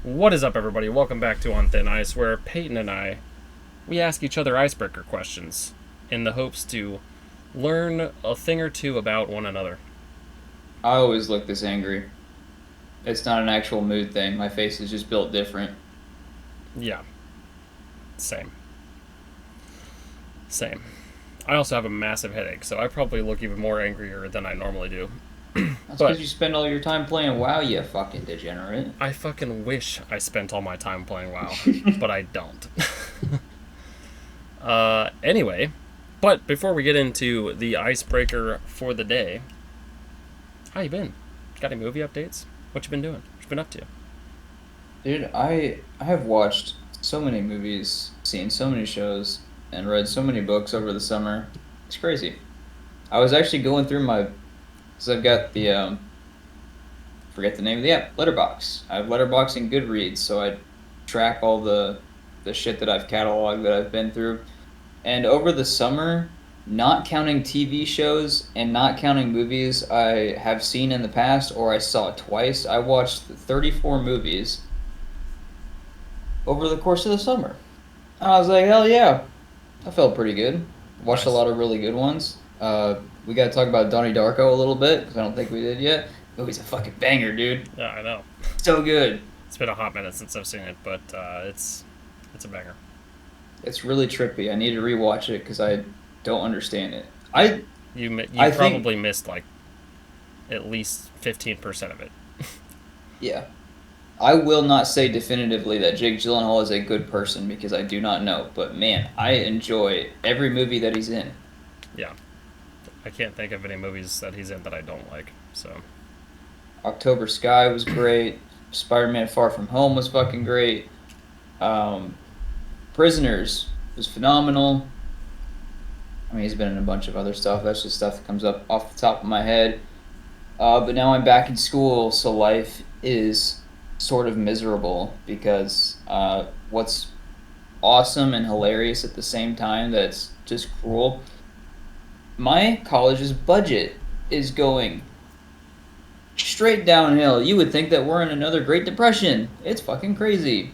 What is up, everybody? Welcome back to On Thin Ice, where Peyton and I, we ask each other icebreaker questions in the hopes to learn a thing or two about one another. I always look this angry. It's not an actual mood thing. My face is just built different. Yeah, same. Same. I also have a massive headache, so I probably look even more angrier than I normally do. That's But because you spend all your time playing WoW, you fucking degenerate. I fucking wish I spent all my time playing WoW, but I don't. Anyway, but before we get into the icebreaker for the day, how you been? Got any movie updates? What you been doing? What you been up to? Dude, I have watched so many movies, seen so many shows, and read so many books over the summer. It's crazy. I was actually going through my, because I've got the forget the name of the app, Letterbox. I have Letterbox and Goodreads, so I track all the shit that I've cataloged that I've been through. And over the summer, not counting TV shows and not counting movies I have seen in the past or I saw twice, I watched 34 movies over the course of the summer. I was like, hell yeah, I felt pretty good. Watched a Nice. lot of really good ones. We got to talk about Donnie Darko a little bit because I don't think we did yet. Movie's a fucking banger, dude. Yeah, I know. So good. It's been a hot minute since I've seen it, but it's a banger. It's really trippy. I need to rewatch it because I don't understand it. I You think probably missed like at least 15% of it. yeah. I will not say definitively that Jake Gyllenhaal is a good person because I do not know, but man, I enjoy every movie that he's in. Yeah, I can't think of any movies that he's in that I don't like. So October Sky was great. Spider-Man Far From Home was fucking great. Um, Prisoners was phenomenal. I mean, he's been in a bunch of other stuff. That's just stuff that comes up off the top of my head. But now I'm back in school, so life is sort of miserable because what's awesome and hilarious at the same time that's just cruel. My college's budget is going straight downhill. You would think that we're in another Great Depression. It's fucking crazy.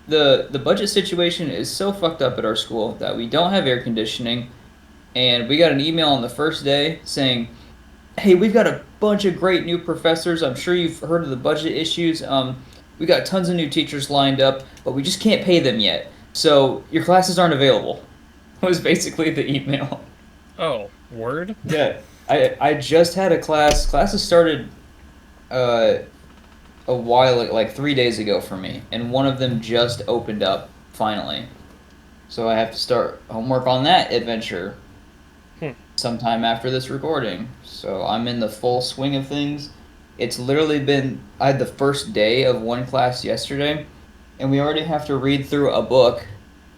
The budget situation is so fucked up at our school that we don't have air conditioning, and we got an email on the first day saying, "Hey, we've got a bunch of great new professors. I'm sure you've heard of the budget issues. We got tons of new teachers lined up, but we just can't pay them yet. So your classes aren't available." Was basically the email. oh, word. Yeah, I just had a class. Classes started uh, a while, like 3 days ago for me, and one of them just opened up finally. So I have to start homework on that adventure Hmm. sometime after this recording. So I'm in the full swing of things. It's literally been, I had the first day of one class yesterday, and we already have to read through a book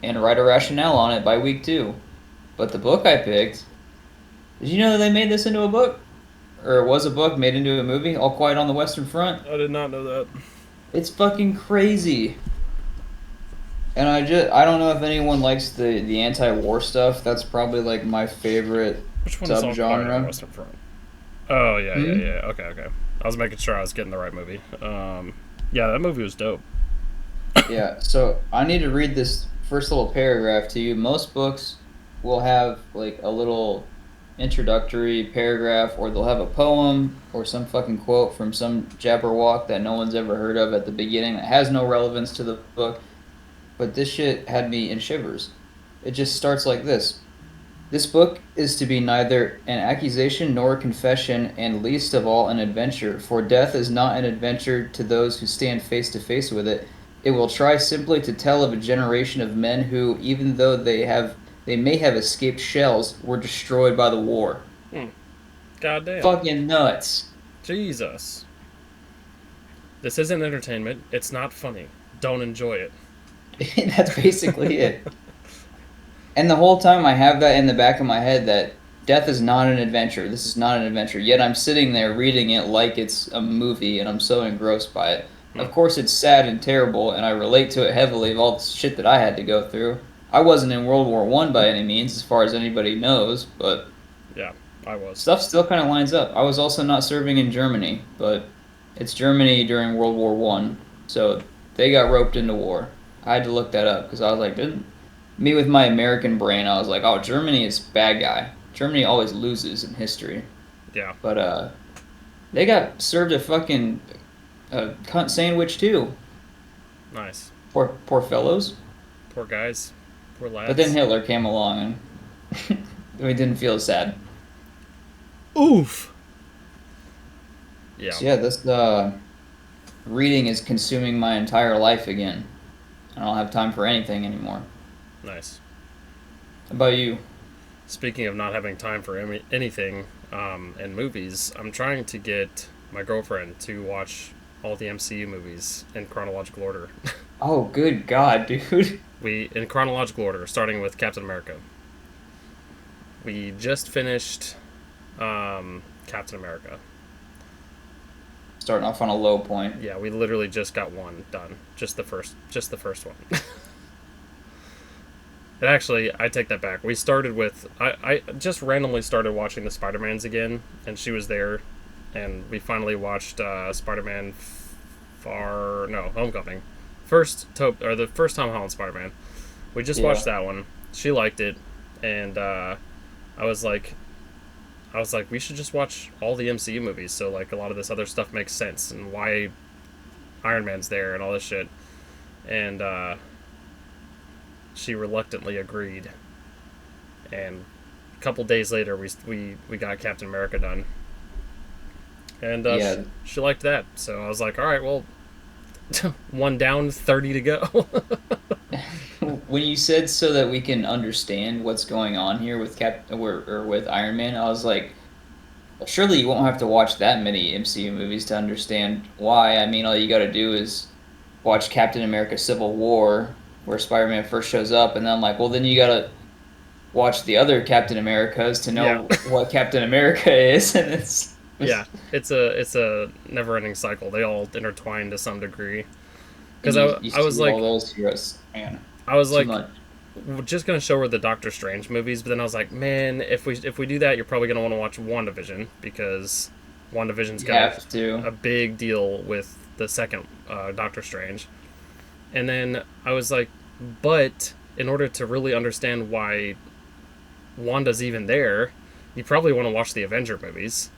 and write a rationale on it by week two. But the book I picked, did you know that they made this into a book? Or it was a book made into a movie, All Quiet on the Western Front? I did not know that. It's fucking crazy. And I don't know if anyone likes the anti-war stuff. That's probably like my favorite Which one is All Quiet on the subgenre. Western Front? Oh yeah, yeah, Hmm? yeah. Okay, okay. I was making sure I was getting the right movie. Yeah, that movie was dope. Yeah, so I need to read this first little paragraph to you. Most books will have like a little introductory paragraph, or they'll have a poem or some fucking quote from some jabberwock that no one's ever heard of at the beginning that has no relevance to the book. But this shit had me in shivers. It just starts like this. This book is to be neither an accusation nor a confession, and least of all an adventure, for death is not an adventure to those who stand face to face with it. It will try simply to tell of a generation of men who, even though they may have escaped shells, were destroyed by the war. Hmm. God damn. Fucking nuts. Jesus. This isn't entertainment. It's not funny. Don't enjoy it. That's basically it. And the whole time I have that in the back of my head that death is not an adventure. This is not an adventure. Yet I'm sitting there reading it like it's a movie and I'm so engrossed by it. Hmm. Of course it's sad and terrible and I relate to it heavily of all the shit that I had to go through. I wasn't in World War One by any means, as far as anybody knows, but Yeah, I was. stuff still kind of lines up. I was also not serving in Germany, but it's Germany during World War One, So they got roped into war. I had to look that up because I was like, me with my American brain, I was like, oh, Germany is bad guy. Germany always loses in history. Yeah. But they got served a fucking cunt sandwich too. Nice. Poor fellows. Poor guys. Poor But then lads. Hitler came along and we didn't feel as sad. Oof. Yeah. So yeah, this reading is consuming my entire life again. I don't have time for anything anymore. Nice. How about you? Speaking of not having time for anything and movies, I'm trying to get my girlfriend to watch all the MCU movies in chronological order. Oh, good God, dude. In chronological order, starting with Captain America. We just finished Captain America. Starting off on a low point. Yeah, we literally just got one done. Just the first one. And actually, I take that back. We started with I just randomly started watching the Spider-Mans again, and she was there, and we finally watched Spider-Man Homecoming. The first Tom Holland Spider-Man. We just watched that one. She liked it, and I was like, we should just watch all the MCU movies, so like a lot of this other stuff makes sense, and why Iron Man's there and all this shit. And she reluctantly agreed. And a couple days later, we got Captain America done, and she liked that. So I was like, all right, well, one down, 30 to go. When you said so that we can understand what's going on here with with Iron Man, I was like, well, surely you won't have to watch that many MCU movies to understand why. I mean, all you got to do is watch Captain America: Civil War, where Spider-Man first shows up, and then I'm like, well, then you got to watch the other Captain Americas to know what Captain America is, and yeah, it's a never-ending cycle. They all intertwine to some degree. Because I was like, all those heroes, man. I was like, we're just gonna show her the Doctor Strange movies, but then I was like, man, if we do that, you're probably gonna want to watch WandaVision, because WandaVision's got a big deal with the second Doctor Strange. And then I was like, but in order to really understand why Wanda's even there, you probably want to watch the Avenger movies.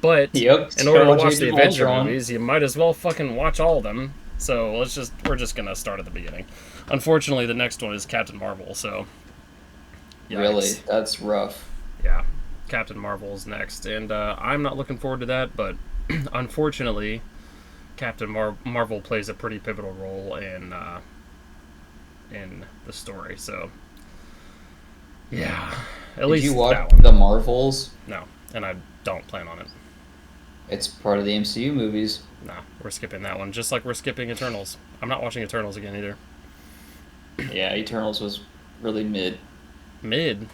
But in order to watch the Avenger movies, you might as well fucking watch all of them. So we're just gonna start at the beginning. Unfortunately, the next one is Captain Marvel. So yikes. Really, that's rough. Yeah, Captain Marvel's next, and I'm not looking forward to that. But unfortunately, Captain Marvel plays a pretty pivotal role in the story. So yeah, at least did you watch the Marvels? No, and I don't plan on it. It's part of the MCU movies. Nah, we're skipping that one. Just like we're skipping Eternals. I'm not watching Eternals again either. Yeah, Eternals was really mid. Mid?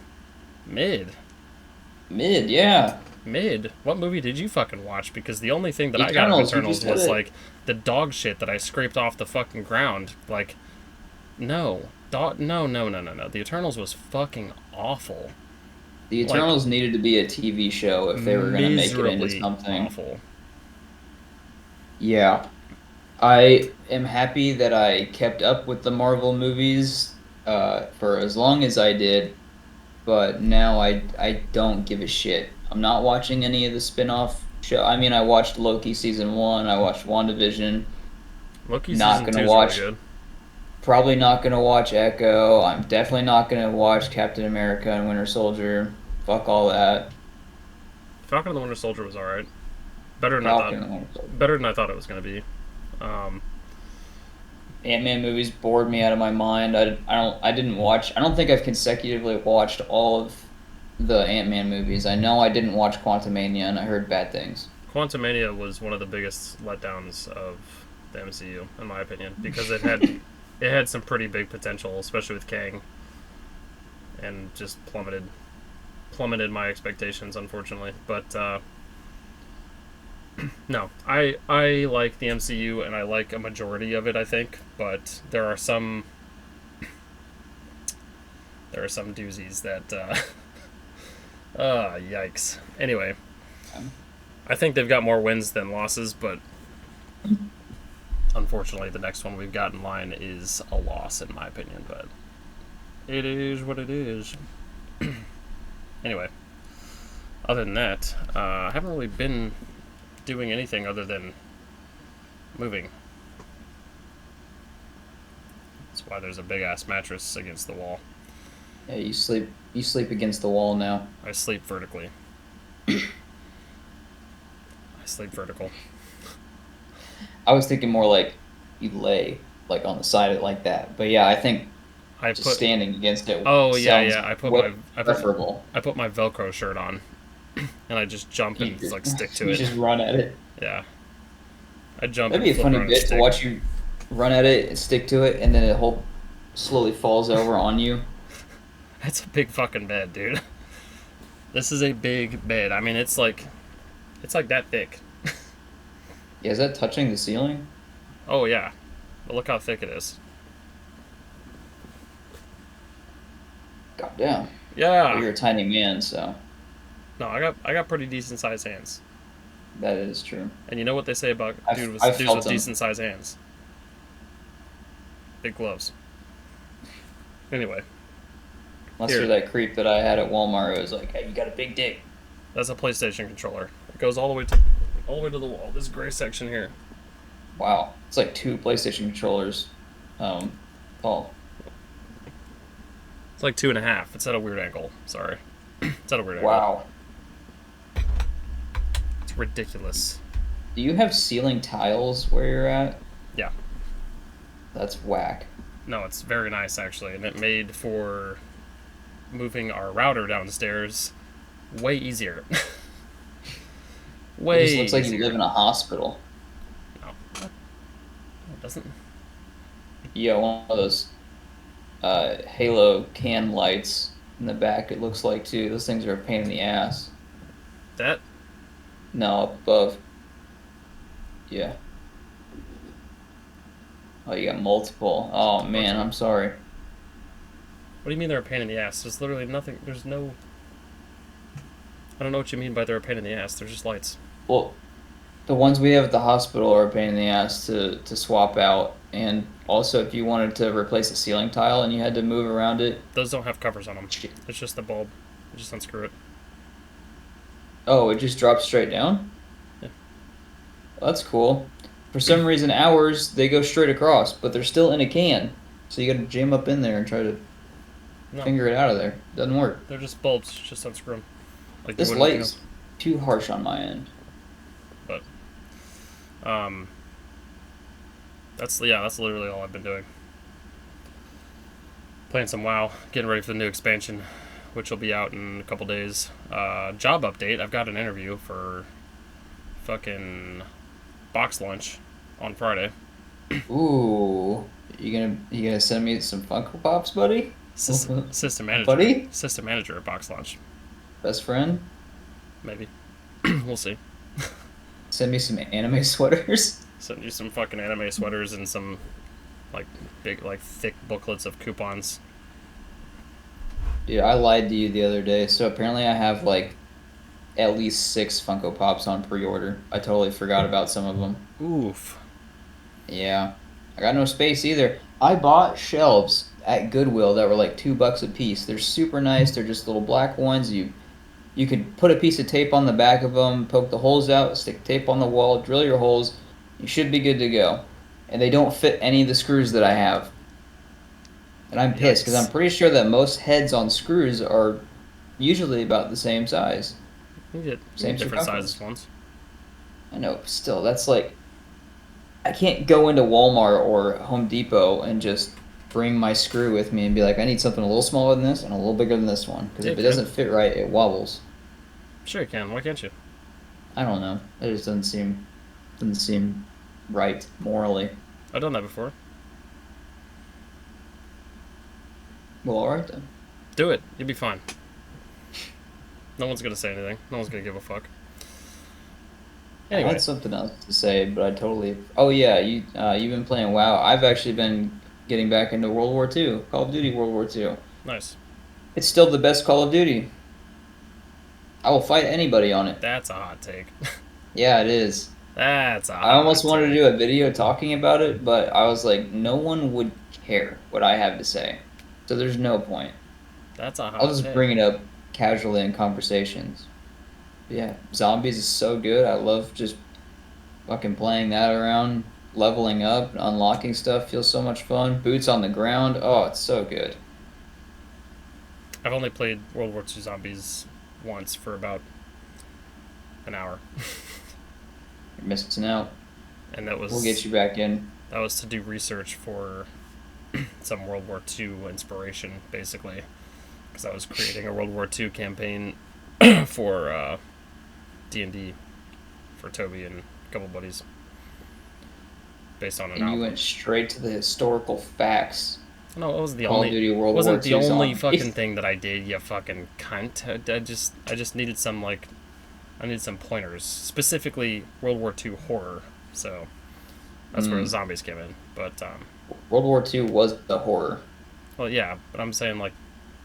Yeah. Mid? What movie did you fucking watch? Because the only thing that I got of Eternals was like the dog shit that I scraped off the fucking ground. Like, no. No. The Eternals was fucking awful. The Eternals needed to be a TV show if they were going to make it into something. Awful. Yeah. I am happy that I kept up with the Marvel movies for as long as I did, but now I don't give a shit. I'm not watching any of the spin-off show. I mean, I watched Loki season 1, I watched WandaVision. Loki season 2 is really good. Probably not going to watch Echo. I'm definitely not going to watch Captain America and Winter Soldier. Fuck all that. Falcon and the Winter Soldier was alright. Better than I thought it was going to be. Ant-Man movies bored me out of my mind. I don't think I've consecutively watched all of the Ant-Man movies. I know I didn't watch Quantumania, and I heard bad things. Quantumania was one of the biggest letdowns of the MCU, in my opinion, because it had some pretty big potential, especially with Kang, and just plummeted my expectations, unfortunately. But no, I like the MCU, and I like a majority of it, I think, but there are some doozies that yikes. Anyway, I think they've got more wins than losses, but unfortunately, the next one we've got in line is a loss, in my opinion, but it is what it is. Anyway, other than that, I haven't really been doing anything other than moving. That's why there's a big-ass mattress against the wall. Yeah, you sleep against the wall now. I sleep vertically. I sleep vertical. I was thinking more like you lay like on the side of it like that. But yeah, I think standing against it. Oh yeah. I put my Velcro shirt on, and I just jump and like stick to it. You just run at it. Yeah. I jump. That'd be a funny bit to watch you run at it and stick to it, and then it slowly falls over on you. That's a big fucking bed, dude. This is a big bed. I mean, it's like that thick. Yeah, is that touching the ceiling? Oh yeah, but look how thick it is. God damn. Yeah. Well, you're a tiny man, so. No, I got pretty decent sized hands. That is true. And you know what they say about dudes with decent sized hands? Big gloves. Anyway. Unless you're that creep that I had at Walmart, it was like, hey, you got a big dick. That's a PlayStation controller. It goes all the way to the wall. This gray section here. Wow, it's like 2 PlayStation controllers. Paul. It's like 2.5. It's at a weird angle. Sorry. It's at a weird angle. Wow. It's ridiculous. Do you have ceiling tiles where you're at? Yeah. That's whack. No, it's very nice actually, and it made for moving our router downstairs way easier. Way. It just looks like you live in a hospital. No, it doesn't. Yeah, one of those Halo can lights in the back. It looks like too. Those things are a pain in the ass. That? No, up above. Yeah. Oh, you got multiple. Oh man, I'm sorry. What do you mean they're a pain in the ass? There's literally nothing. There's no. I don't know what you mean by they're a pain in the ass. They're just lights. Well, the ones we have at the hospital are a pain in the ass to swap out. And also, if you wanted to replace a ceiling tile and you had to move around it. Those don't have covers on them. It's just the bulb. You just unscrew it. Oh, it just drops straight down? Yeah. Well, that's cool. For some reason, ours, they go straight across, but they're still in a can. So you gotta jam up in there and try to finger it out of there. Doesn't work. They're just bulbs. Just unscrew them. Like this light is too harsh on my end. But, that's literally all I've been doing. Playing some WoW, getting ready for the new expansion, which will be out in a couple days. Job update. I've got an interview for fucking box lunch on Friday. Ooh, you gonna send me some Funko Pops, buddy? System manager, buddy. System manager at box lunch. Best friend? Maybe. We'll see. Send me some anime sweaters. Send you some fucking anime sweaters and some thick booklets of coupons. Dude, I lied to you the other day. So apparently I have like at least 6 Funko Pops on pre-order. I totally forgot about some of them. Oof. Yeah. I got no space either. I bought shelves at Goodwill that were like $2 a piece. They're super nice. They're just little black ones. You could put a piece of tape on the back of them, poke the holes out, stick tape on the wall, drill your holes. You should be good to go. And they don't fit any of the screws that I have. And I'm pissed because I'm pretty sure that most heads on screws are usually about the same size. You get same different sizes ones. I know, but still, that's like... I can't go into Walmart or Home Depot and just bring my screw with me and be like, I need something a little smaller than this and a little bigger than this one. Because if it doesn't fit right, it wobbles. Sure you can. Why can't you? I don't know. It just doesn't seem right morally. I've done that before. Well, alright then. Do it. You'll be fine. No one's gonna say anything. No one's gonna give a fuck. Anyway. I had something else to say, but I totally... Oh yeah, you've been playing WoW. I've actually been getting back into World War II. Call of Duty World War II. Nice. It's still the best Call of Duty. I will fight anybody on it. That's a hot take. Yeah, it is. That's a I almost hot wanted to take. do a video talking about it, but I was like, no one would care what I have to say. So there's no point. That's a I'll hot just take. bring it up casually in conversations. But yeah, zombies is so good. I love just fucking playing that around, leveling up, unlocking stuff feels so much fun. Boots on the ground. Oh, it's so good. I've only played World War II Zombies once for about an hour, You're missing out. and that We'll get was you back in. to do research for some World War II inspiration, basically, because I was creating a World War II campaign for D&D for Toby and a couple buddies, based on an And you album. went straight to the historical facts. No, it wasn't the Call of only. Duty World Wasn't War the II only fucking zombies. thing that I did. You fucking cunt. I just needed some like, I needed some pointers, specifically World War II horror. So that's where the Mm. zombies came in. But World War II was the horror. well, yeah, but I'm saying like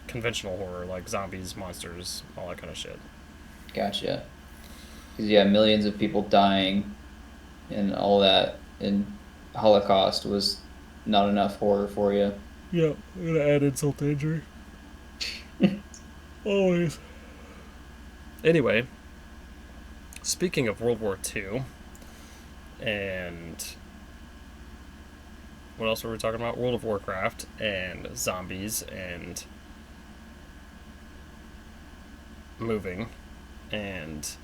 conventional horror, like zombies, monsters, all that kind of shit. Gotcha. Because yeah, millions of people dying and all that, and Holocaust was not enough horror for you. Yeah, I'm gonna add insult to injury. Always. Anyway, speaking of World War II, and what else were we talking about? World of Warcraft and zombies and moving and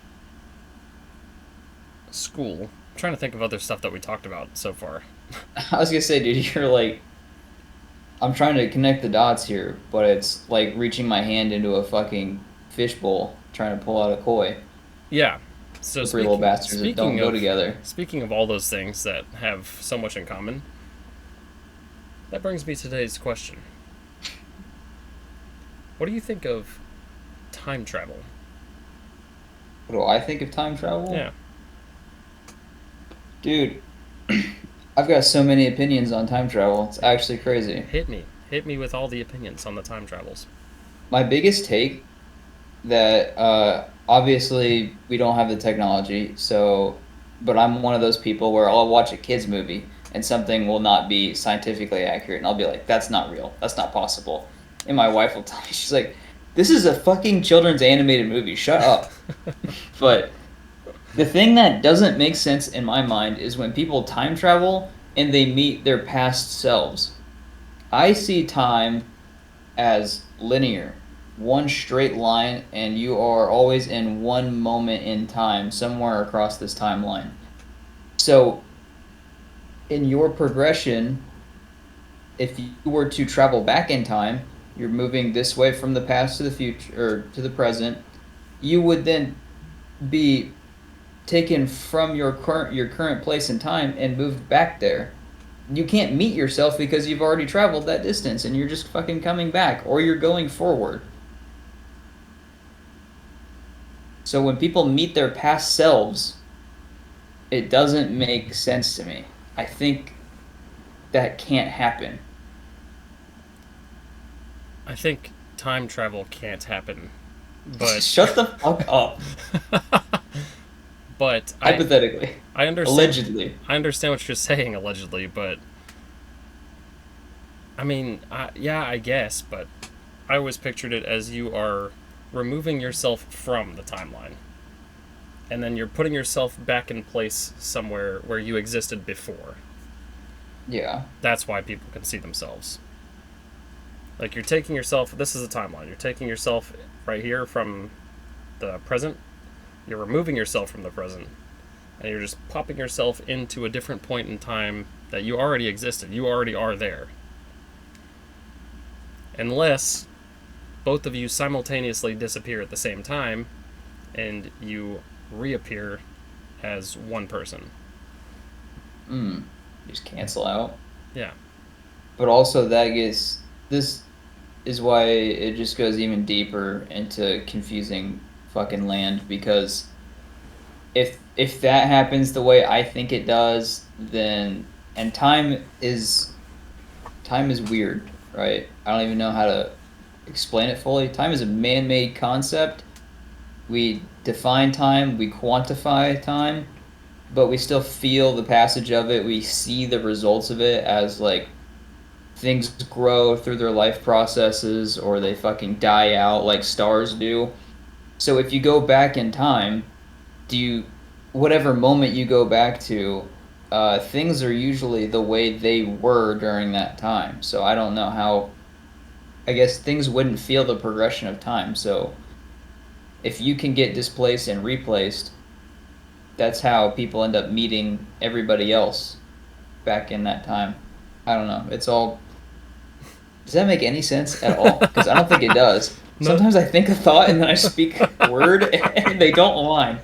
school. I'm trying to think of other stuff that we talked about so far. I was gonna say, dude, you're like, I'm trying to connect the dots here, but it's like reaching my hand into a fucking fishbowl trying to pull out a koi. Yeah. So Slippery little bastards that don't go together. speaking of all those things that have so much in common, that brings me to today's question. What do you think of time travel? What do I think of time travel? Yeah. Dude, I've got so many opinions on time travel. It's actually crazy. Hit me. Hit me with all the opinions on the time travels. My biggest take that obviously we don't have the technology, so but I'm one of those people where I'll watch a kids movie and something will not be scientifically accurate and I'll be like, that's not real. That's not possible. And my wife will tell me, she's like, this is a fucking children's animated movie. Shut up. But the thing that doesn't make sense in my mind is when people time travel and they meet their past selves. I see time as linear, one straight line, and you are always in one moment in time somewhere across this timeline. So, in your progression, if you were to travel back in time, you're moving this way from the past to the future or to the present, you would then be taken from your current place in time and moved back there. You can't meet yourself because you've already traveled that distance and you're just fucking coming back or you're going forward. So when people meet their past selves, it doesn't make sense to me. I think that can't happen. I think time travel can't happen, but Shut the fuck up. but Hypothetically. I understand. Allegedly. I understand what you're saying, allegedly, but I mean, yeah, I guess, but I always pictured it as you are removing yourself from the timeline, and then you're putting yourself back in place somewhere where you existed before. Yeah. That's why people can see themselves. Like, you're taking yourself, this is a timeline, you're taking yourself right here from the present, you're removing yourself from the present, and you're just popping yourself into a different point in time that you already existed. You already are there. Unless both of you simultaneously disappear at the same time and you reappear as one person. Just cancel out. Yeah. But also this is why it just goes even deeper into confusing fucking land because if that happens the way I think it does, then and time is weird, right? I don't even know how to explain it fully. Time is a man-made concept. We define time, we quantify time, but we still feel the passage of it. We see the results of it as like things grow through their life processes or they fucking die out like stars do. So if you go back in time, do you, whatever moment you go back to, things are usually the way they were during that time. So I don't know how, I guess things wouldn't feel the progression of time. So if you can get displaced and replaced, that's how people end up meeting everybody else back in that time. I don't know. It's all. Does that make any sense at all? Because I don't think it does. No. Sometimes I think a thought and then I speak a word and they don't align.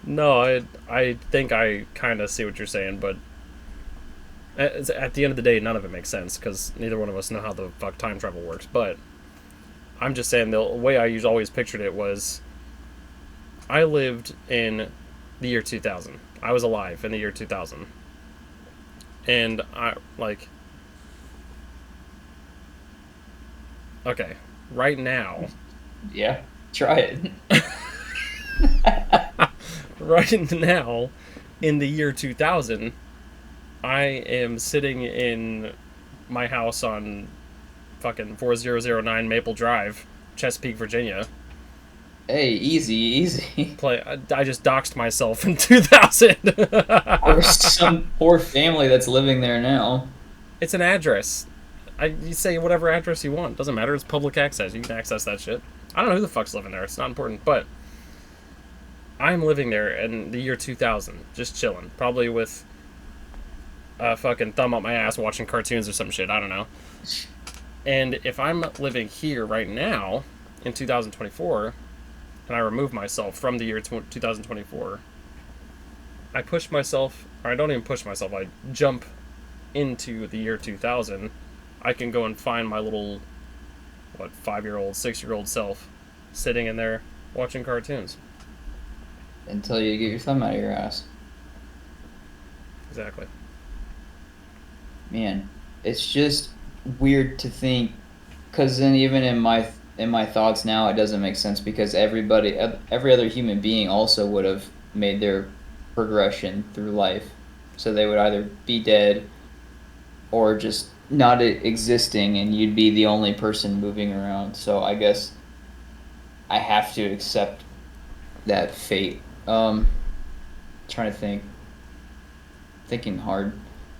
No, I think I kind of see what you're saying, but at the end of the day, none of it makes sense because neither one of us know how the fuck time travel works. But I'm just saying the way I always pictured it was I lived in the year 2000. I was alive in the year 2000. And okay, right now. Yeah, try it. Right now, in the year 2000, I am sitting in my house on fucking 4009 Maple Drive, Chesapeake, Virginia. Hey, easy. I just doxed myself in 2000. Or some poor family that's living there now. It's an address. You say whatever address you want. Doesn't matter. It's public access. You can access that shit. I don't know who the fuck's living there. It's not important. But I'm living there in the year 2000, just chilling. Probably with a fucking thumb up my ass watching cartoons or some shit. I don't know. And if I'm living here right now in 2024, and I remove myself from the year 2024, I push myself, or I don't even push myself, I jump into the year 2000, I can go and find my little, 5-year-old, 6-year-old self sitting in there watching cartoons. Until you get your thumb out of your ass. Exactly. Man, it's just weird to think, because then even in my thoughts now, it doesn't make sense because every other human being also would have made their progression through life. So they would either be dead or just not existing, and you'd be the only person moving around. So I guess I have to accept that fate. Trying to think. Thinking hard.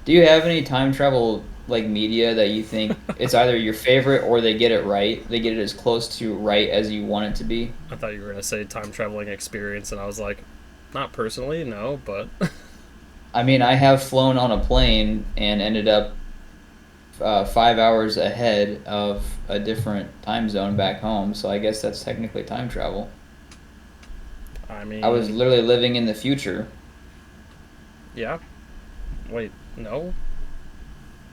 Do you have any time travel like media that you think it's either your favorite or they get it right? They get it as close to right as you want it to be? I thought you were going to say time traveling experience, and I was like, not personally, no, but... I mean, I have flown on a plane and ended up 5 hours ahead of a different time zone back home, so I guess that's technically time travel. I mean... I was literally living in the future. Yeah. Wait, no?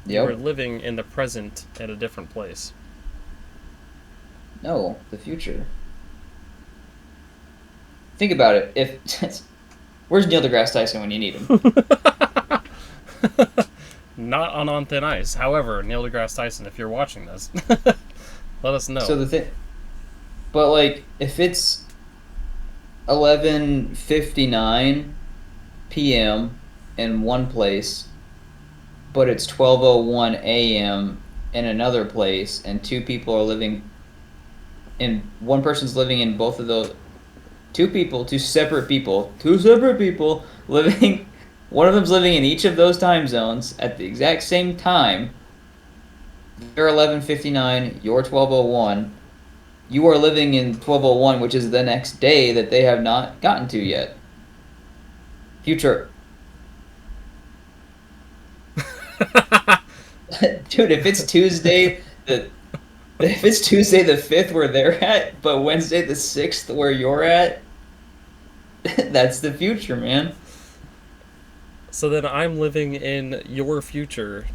Yep. You were living in the present at a different place. No, the future. Think about it. Where's Neil deGrasse Tyson when you need him? Not on Thin Ice. However, Neil deGrasse Tyson, if you're watching this, let us know. So the thing, but like, if it's 11:59 p.m. in one place, but it's 12:01 a.m. in another place, and two person's living in both of those. Two separate people living. One of them's living in each of those time zones at the exact same time. You're 11:59. You're 12:01. You are living in 12:01, which is the next day that they have not gotten to yet. Future. Dude, if it's Tuesday the 5th where they're at, but Wednesday the 6th where you're at, that's the future, man. So then I'm living in your future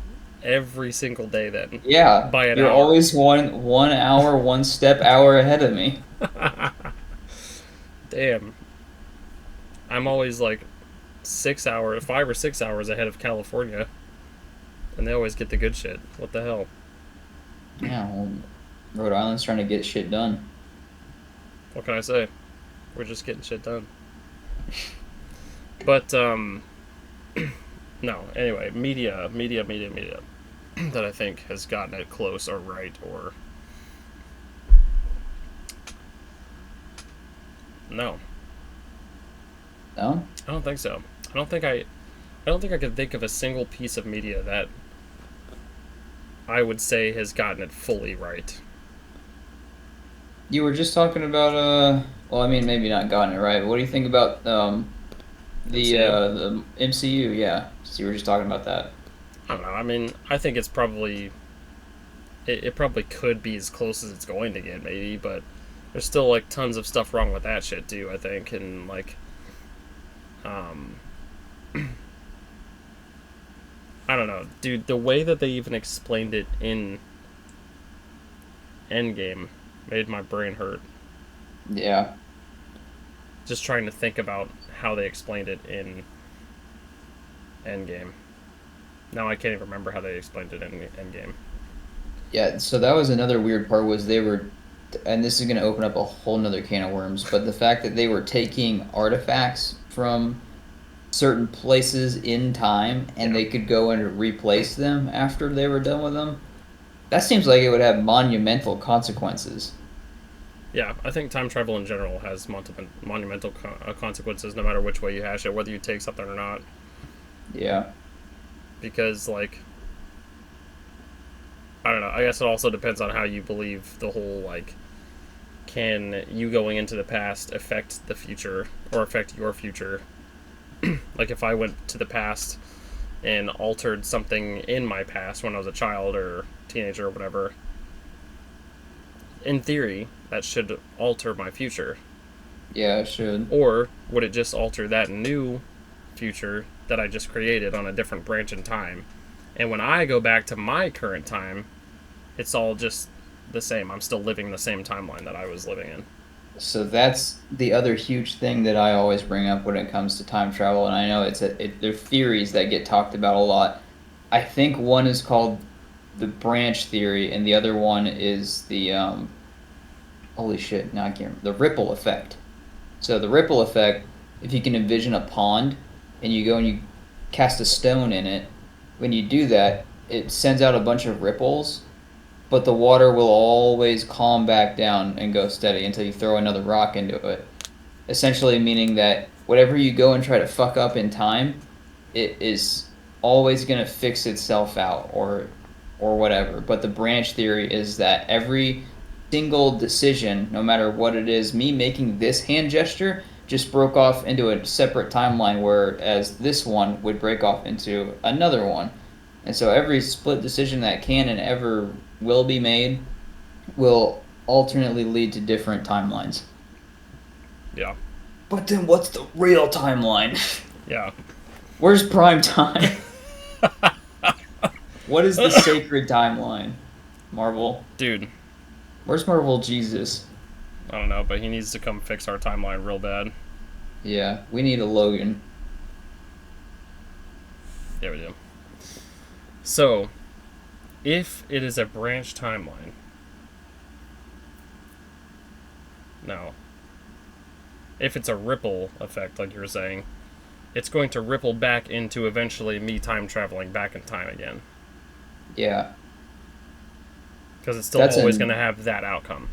every single day then. Yeah. By an you're hour. Always one hour, one step hour ahead of me. Damn. I'm always like 5 or 6 hours ahead of California. And they always get the good shit. What the hell? Yeah, well, Rhode Island's trying to get shit done. What can I say? We're just getting shit done. But no. Anyway, media that I think has gotten it close or right or no. No, I don't think so. I don't think I could think of a single piece of media that I would say has gotten it fully right. you were just talking about well, I mean, maybe not gotten it right. But what do you think about MCU? the MCU? Yeah, so you were just talking about that. I don't know. I mean, I think it's probably it probably could be as close as it's going to get, maybe, but there's still like tons of stuff wrong with that shit too. I think, and like, um, I don't know, dude. The way that they even explained it in Endgame made my brain hurt. Yeah. Just trying to think about how they explained it in Endgame. Now I can't even remember how they explained it in Endgame. Yeah, so that was another weird part was they were, and this is going to open up a whole nother can of worms, but the fact that they were taking artifacts from certain places in time and Yeah. they could go and replace them after they were done with them, that seems like it would have monumental consequences. Yeah, I think time travel in general has monumental consequences no matter which way you hash it, whether you take something or not. Yeah. Because, like, I don't know, I guess it also depends on how you believe the whole, like, can you going into the past affect the future or affect your future? Like, if I went to the past and altered something in my past when I was a child or teenager or whatever, in theory, that should alter my future. Yeah, it should. Or would it just alter that new future that I just created on a different branch in time? And when I go back to my current time, it's all just the same. I'm still living the same timeline that I was living in. So that's the other huge thing that I always bring up when it comes to time travel, and I know there are theories that get talked about a lot. I think one is called the branch theory, and the other one is the holy shit, now I can't remember, the ripple effect. So the ripple effect, if you can envision a pond and you go and you cast a stone in it, when you do that, it sends out a bunch of ripples, but the water will always calm back down and go steady until you throw another rock into it. Essentially meaning that whatever you go and try to fuck up in time, it is always going to fix itself out or whatever. But the branch theory is that every single decision, no matter what it is, me making this hand gesture just broke off into a separate timeline, whereas this one would break off into another one. And so every split decision that can and ever will be made will alternately lead to different timelines. Yeah. But then what's the real timeline? Yeah. Where's prime time? What is the sacred timeline? Marvel. Dude. Where's Marvel Jesus? I don't know, but he needs to come fix our timeline real bad. Yeah, we need a Logan. Yeah, we do. So, if it is a branch timeline, now, if it's a ripple effect, like you were saying, it's going to ripple back into eventually me time traveling back in time again. Yeah. Because it's still always going to have that outcome.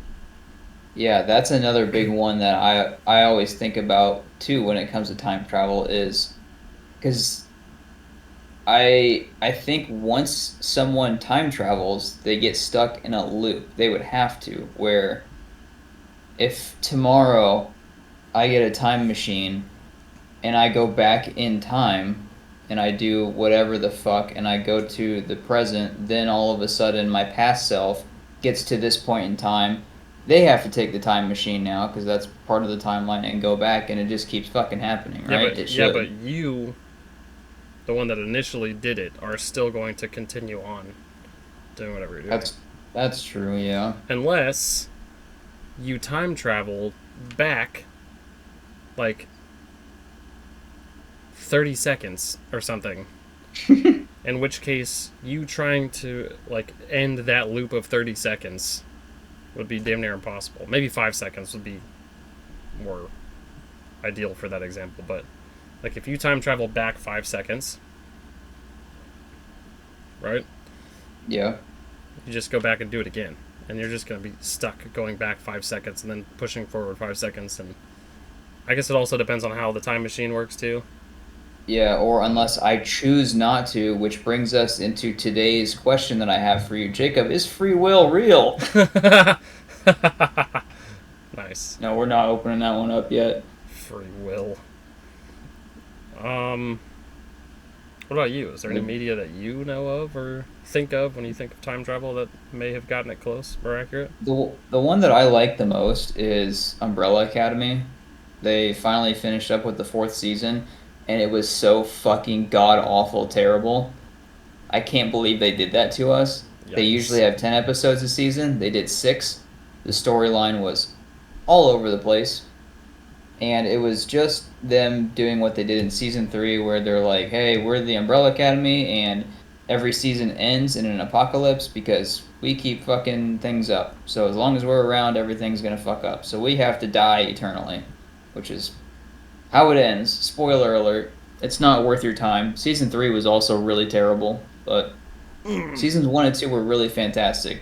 Yeah, that's another big one that I always think about too when it comes to time travel is because I think once someone time travels, they get stuck in a loop. They would have to, where if tomorrow I get a time machine and I go back in time and I do whatever the fuck and I go to the present, then all of a sudden my past self gets to this point in time. They have to take the time machine now because that's part of the timeline and go back, and it just keeps fucking happening, right? Yeah, but you, the one that initially did it, are still going to continue on doing whatever you're doing. That's true, yeah. Unless you time travel back like 30 seconds or something. In which case, you trying to like end that loop of 30 seconds would be damn near impossible. Maybe 5 seconds would be more ideal for that example, but Like if you time travel back 5 seconds, right? Yeah. You just go back and do it again, and you're just gonna be stuck going back 5 seconds and then pushing forward 5 seconds. And I guess it also depends on how the time machine works too. Yeah, or unless I choose not to, which brings us into today's question that I have for you. Jacob, is free will real? Nice. No, we're not opening that one up yet. Free will. What about you? Is there any media that you know of or think of when you think of time travel that may have gotten it close or accurate? The one that I like the most is Umbrella Academy. They finally finished up with the fourth season, and it was so fucking god awful terrible. I can't believe they did that to us. They usually Yikes. have 10 episodes a season. They did 6. The storyline was all over the place. And it was just them doing what they did in season 3, where they're like, hey, we're the Umbrella Academy, and every season ends in an apocalypse because we keep fucking things up. So as long as we're around, everything's gonna fuck up. So we have to die eternally, which is how it ends. Spoiler alert. It's not worth your time. Season 3 was also really terrible, but seasons 1 and 2 were really fantastic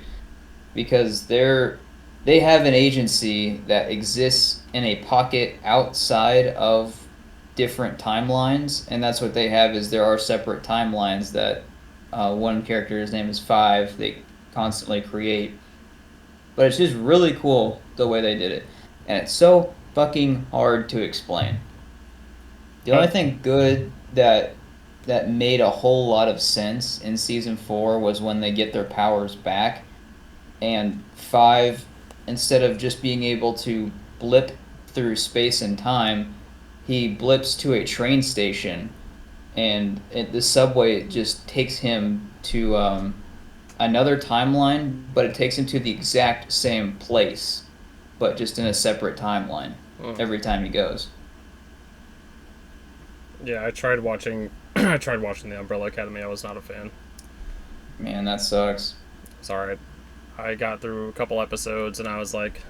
because they have an agency that exists in a pocket outside of different timelines, and that's what they have. Is there are separate timelines that one character's name is Five. They constantly create, but it's just really cool the way they did it, and it's so fucking hard to explain. The only thing good that made a whole lot of sense in season 4 was when they get their powers back, and Five, instead of just being able to blip through space and time, he blips to a train station, and the subway just takes him to another timeline, but it takes him to the exact same place, but just in a separate timeline every time he goes. Yeah, I tried watching. I tried watching the Umbrella Academy. I was not a fan. Man, that sucks. It's alright. I got through a couple episodes and I was like,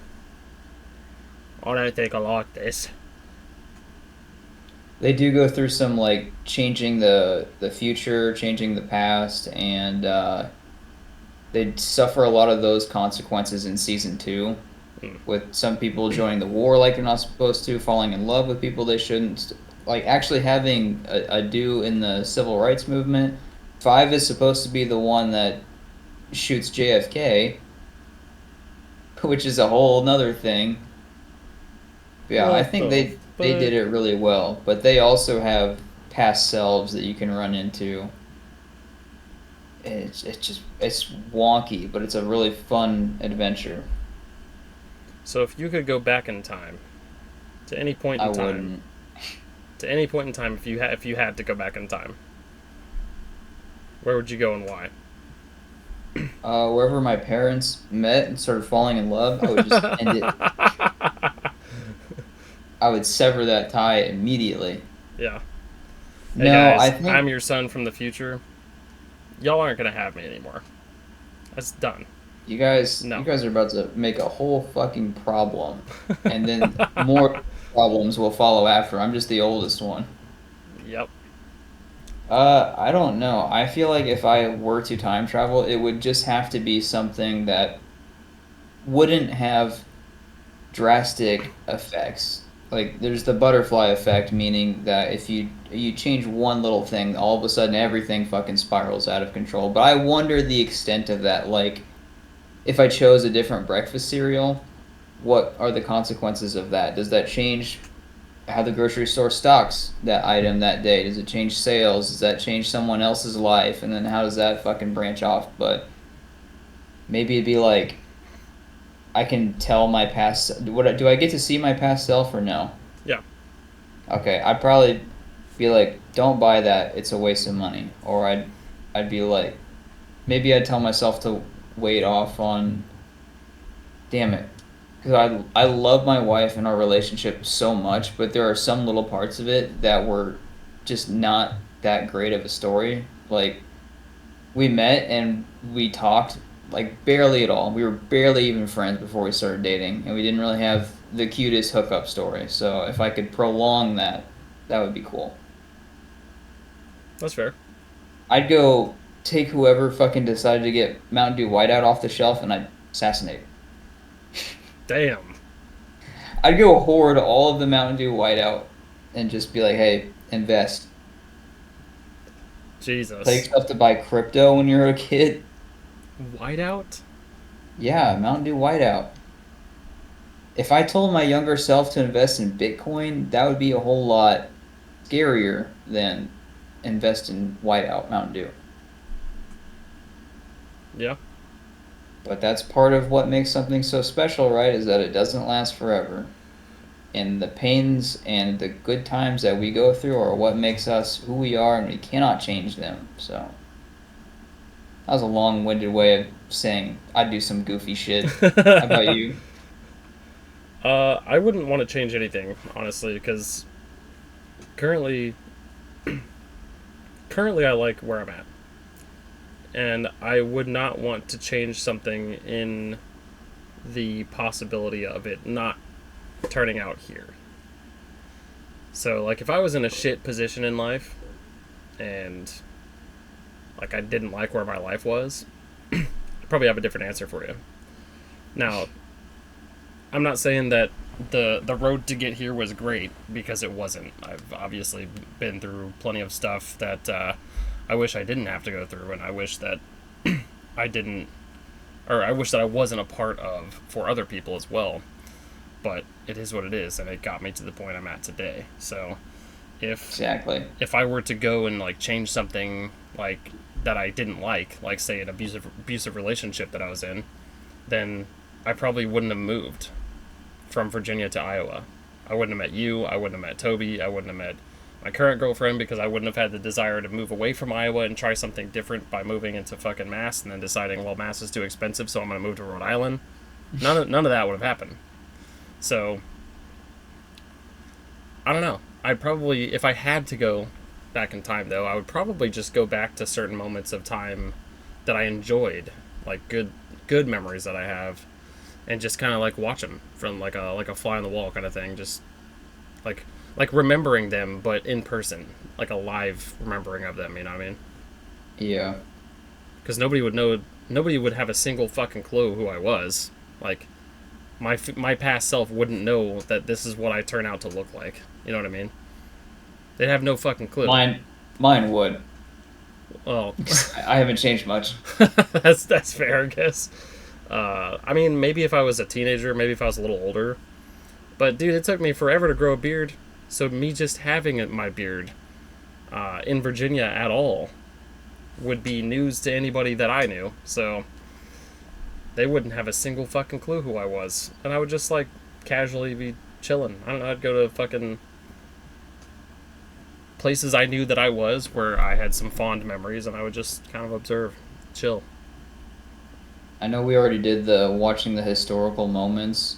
I don't think I like this. They do go through some like changing the future, changing the past, and they suffer a lot of those consequences in season 2, with some people joining the war like they're not supposed to, falling in love with people they shouldn't, like actually having a do in the civil rights movement. Five is supposed to be the one that shoots JFK, which is a whole nother thing. Yeah, I think they did it really well, but they also have past selves that you can run into. It's wonky, but it's a really fun adventure. So if you could go back in time to any point in I time, wouldn't. to any point in time, if you had to go back in time, where would you go and why? Wherever my parents met and started falling in love, I would just end it. I would sever that tie immediately. Yeah. Hey No, guys, I think I'm your son from the future. Y'all aren't gonna have me anymore. That's done. you guys No. you guys are about to make a whole fucking problem, and then more problems will follow after. I'm just the oldest one. Yep. I don't know. I feel like if I were to time travel, it would just have to be something that wouldn't have drastic effects. Like there's the butterfly effect, meaning that if you change one little thing, all of a sudden everything fucking spirals out of control. But I wonder the extent of that. Like if I chose a different breakfast cereal, what are the consequences of that? Does that change how the grocery store stocks that item that day? Does it change sales? Does that change someone else's life? And then how does that fucking branch off? But maybe it'd be like I can tell my past. What do I get to see my past self or no? Yeah. Okay, I'd probably be like, don't buy that. It's a waste of money. Or I'd be like, maybe I'd tell myself to wait off on. Damn it, because I love my wife and our relationship so much, but there are some little parts of it that were just not that great of a story. Like we met and we talked like barely at all. We were barely even friends before we started dating, and we didn't really have the cutest hookup story. So if I could prolong that, That would be cool. That's fair. I'd go take whoever fucking decided to get Mountain Dew Whiteout off the shelf and I'd assassinate. Damn. I'd go hoard all of the Mountain Dew Whiteout and just be like, hey, invest. Jesus. Take stuff to buy crypto when you're a kid. Whiteout? Yeah, Mountain Dew Whiteout. If I told my younger self to invest in Bitcoin, that would be a whole lot scarier than invest in Whiteout Mountain Dew. Yeah. But that's part of what makes something so special, right? Is that it doesn't last forever. And the pains and the good times that we go through are what makes us who we are, and we cannot change them. So that was a long-winded way of saying I'd do some goofy shit. How about you? I wouldn't want to change anything, honestly, because currently I like where I'm at. And I would not want to change something in the possibility of it not turning out here. So, like, if I was in a shit position in life and, like, I didn't like where my life was, I'd probably have a different answer for you. Now, I'm not saying that the road to get here was great, because it wasn't. I've obviously been through plenty of stuff that I wish I didn't have to go through, and I wish that I didn't, or I wish that I wasn't a part of for other people as well. But it is what it is, and it got me to the point I'm at today. So if I were to go and like change something like that I didn't like say an abusive relationship that I was in, then I probably wouldn't have moved from Virginia to Iowa. I wouldn't have met you, I wouldn't have met Toby, I wouldn't have met my current girlfriend, because I wouldn't have had the desire to move away from Iowa and try something different by moving into fucking Mass and then deciding, well, Mass is too expensive, so I'm going to move to Rhode Island. None of that would have happened. So, I don't know. I'd probably, if I had to go back in time, though, I would probably just go back to certain moments of time that I enjoyed, like good memories that I have, and just kind of like watch them from like a fly on the wall kind of thing, just like remembering them, but in person, like a live remembering of them. You know what I mean? Yeah. Because nobody would have a single fucking clue who I was. Like, my past self wouldn't know that this is what I turn out to look like. You know what I mean? They'd have no fucking clue. Mine would. Well, I haven't changed much. that's fair, I guess. I mean, maybe if I was a teenager, maybe if I was a little older. But dude, it took me forever to grow a beard. So me just having my beard in Virginia at all would be news to anybody that I knew. So they wouldn't have a single fucking clue who I was. And I would just, like, casually be chilling. I don't know, I'd go to fucking places I knew that I was, where I had some fond memories, and I would just kind of observe, chill. I know we already did the watching the historical moments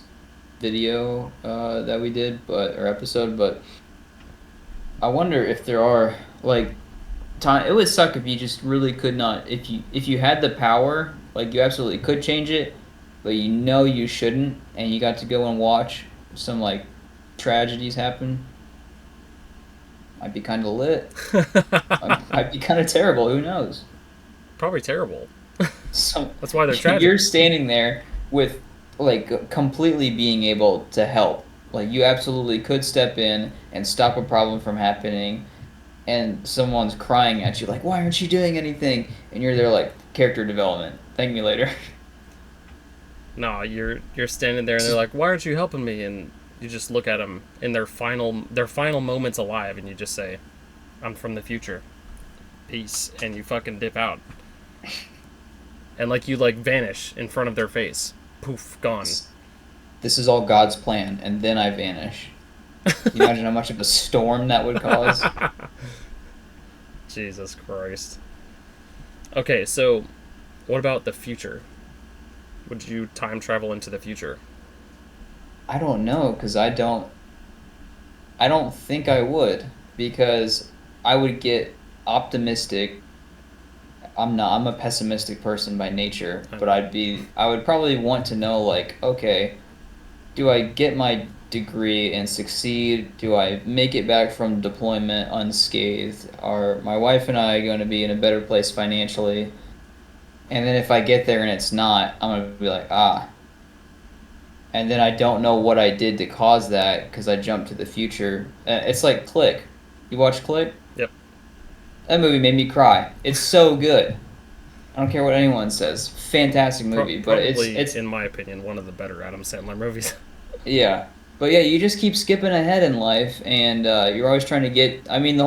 video that we did, or episode, but I wonder if there are, like, time. It would suck if you just really could not, if you had the power, like, you absolutely could change it, but you know you shouldn't, and you got to go and watch some, like, tragedies happen. Might be kind of lit. Might be kind of terrible. Who knows? Probably terrible. So that's why they're tragic. You're standing there with, like, completely being able to help. Like, you absolutely could step in and stop a problem from happening, and someone's crying at you like, why aren't you doing anything? And you're there like, character development. Thank me later. No, you're standing there and they're like, why aren't you helping me? And you just look at them in their final moments alive, and you just say, I'm from the future. Peace. And you fucking dip out. And, like, you, like, vanish in front of their face. Poof, gone. This is all God's plan, and then I vanish. Can you imagine how much of a storm that would cause? Jesus Christ. Okay, so what about the future? Would you time travel into the future? I don't know, because I don't think I would, because I would get optimistic. I'm a pessimistic person by nature, but I would probably want to know, like, okay, do I get my degree and succeed? Do I make it back from deployment unscathed? Are my wife and I going to be in a better place financially? And then if I get there and it's not, I'm going to be like, ah. And then I don't know what I did to cause that because I jumped to the future. It's like Click. You watch Click? Yep. That movie made me cry. It's so good. I don't care what anyone says. Fantastic movie, but it's in my opinion one of the better Adam Sandler movies. Yeah, but yeah, you just keep skipping ahead in life, and you're always trying to get. I mean, my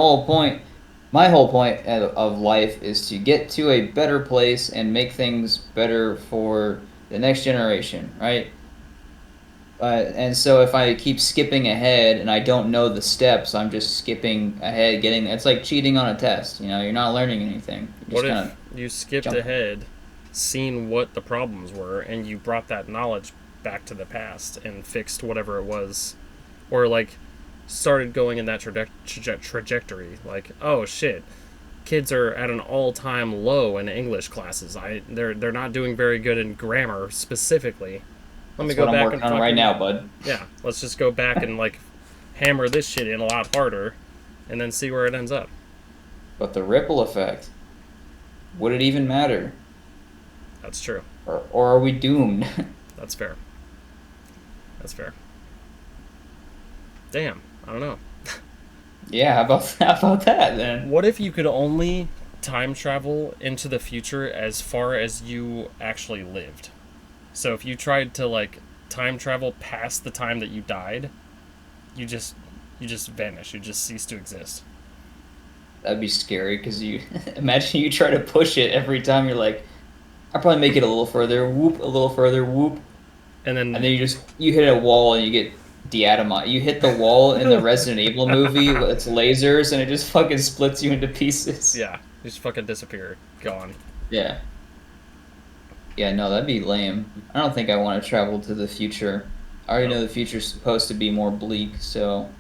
whole point of life is to get to a better place and make things better for the next generation, right? And so if I keep skipping ahead and I don't know the steps, I'm just skipping ahead, getting. It's like cheating on a test. You're not learning anything. What if you skipped ahead, seen what the problems were, and you brought that knowledge back to the past and fixed whatever it was, or like started going in that trajectory? Like, oh shit, kids are at an all-time low in English classes. They're not doing very good in grammar specifically. Let me go back and working on right now, bud. Yeah, let's just go back and like hammer this shit in a lot harder, and then see where it ends up. But the ripple effect, would it even matter? That's true. Or are we doomed? That's fair. That's fair. Damn, I don't know. Yeah, how about that then? What if you could only time travel into the future as far as you actually lived? So if you tried to like time travel past the time that you died, you just vanish. You just cease to exist. That'd be scary because you imagine you try to push it every time. You're like, I'll probably make it a little further, whoop, a little further, whoop, and then you hit a wall and you get deatomized. You hit the wall in the Resident Evil movie with its lasers and it just fucking splits you into pieces. Yeah, you just fucking disappear, gone. Yeah. Yeah, no, that'd be lame. I don't think I want to travel to the future. I already know the future's supposed to be more bleak, so.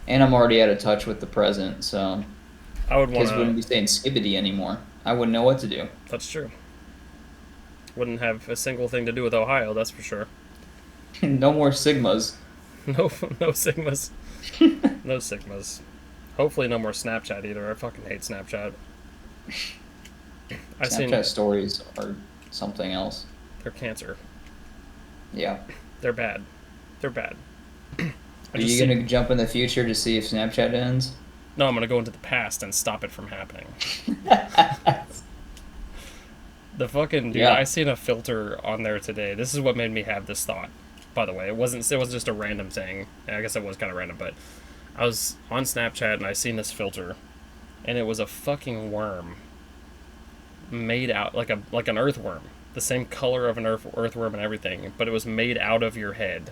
And I'm already out of touch with the present, so. I would want to. Kids wouldn't be saying skibbity anymore. I wouldn't know what to do. That's true. Wouldn't have a single thing to do with Ohio, that's for sure. No more Sigmas. No Sigmas. No Sigmas. Hopefully no more Snapchat either. I fucking hate Snapchat. Snapchat stories are something else. They're cancer. Yeah. They're bad. They're bad. Are you going to jump in the future to see if Snapchat ends? No, I'm going to go into the past and stop it from happening. The fucking dude, I seen a filter on there today. This is what made me have this thought. By the way, it wasn't just a random thing. I guess it was kind of random, but I was on Snapchat and I seen this filter, and it was a fucking worm made out like an earthworm, the same color of an earthworm and everything, but it was made out of your head.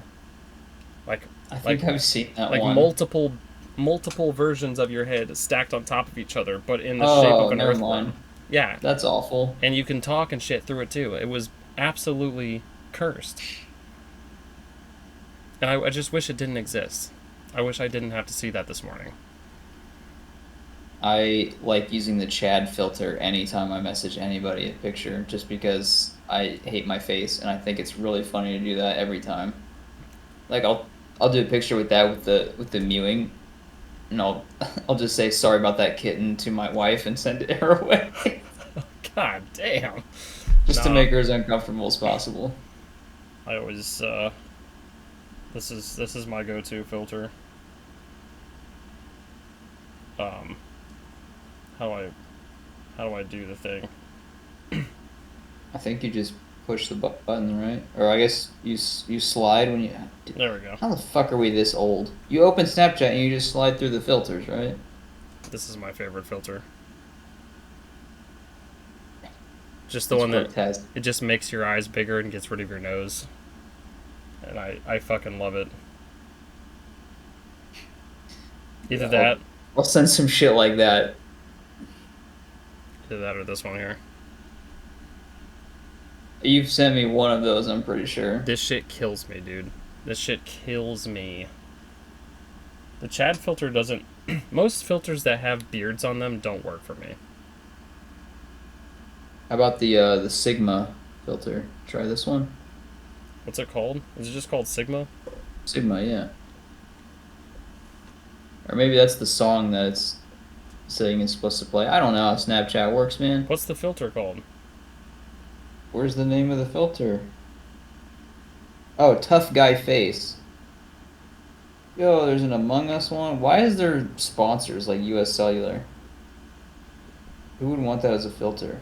I think I've seen that one. Like multiple versions of your head stacked on top of each other, but in the shape of an earthworm. Yeah. That's awful. And you can talk and shit through it too. It was absolutely cursed. And I just wish it didn't exist. I wish I didn't have to see that this morning. I like using the Chad filter anytime I message anybody a picture, just because I hate my face and I think it's really funny to do that every time. Like I'll do a picture with that with the mewing, and I'll just say sorry about that kitten to my wife and send it her way. God damn. Just to make her as uncomfortable as possible. I always this is my go-to filter. How do I do the thing? I think you just push the button, right? Or I guess you slide when you... There we go. How the fuck are we this old? You open Snapchat and you just slide through the filters, right? This is my favorite filter. Just the one that... It just makes your eyes bigger and gets rid of your nose. And I fucking love it. Either that... I'll send some shit like that. Either that or this one here. You've sent me one of those, I'm pretty sure. This shit kills me, dude. This shit kills me. The Chad filter doesn't... Most filters that have beards on them don't work for me. How about the Sigma filter? Try this one. What's it called? Is it just called Sigma? Sigma, yeah. Or maybe that's the song that it's saying it's supposed to play. I don't know how Snapchat works, man. What's the filter called? Where's the name of the filter? Oh, Tough Guy Face. Yo, there's an Among Us one. Why is there sponsors like US Cellular? Who would want that as a filter?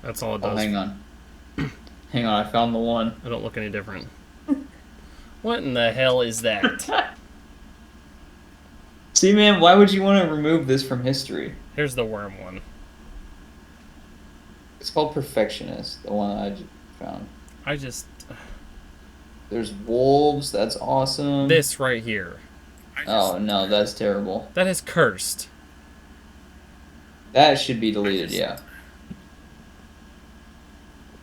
That's all it Oh, does. hang on. Hang on, I found the one. I don't look any different. What in the hell is that? See, man, why would you want to remove this from history? Here's the worm one. It's called Perfectionist, the one I just found. I just... There's wolves, that's awesome. This right here. Oh, no, that's terrible. That is cursed. That should be deleted, yeah.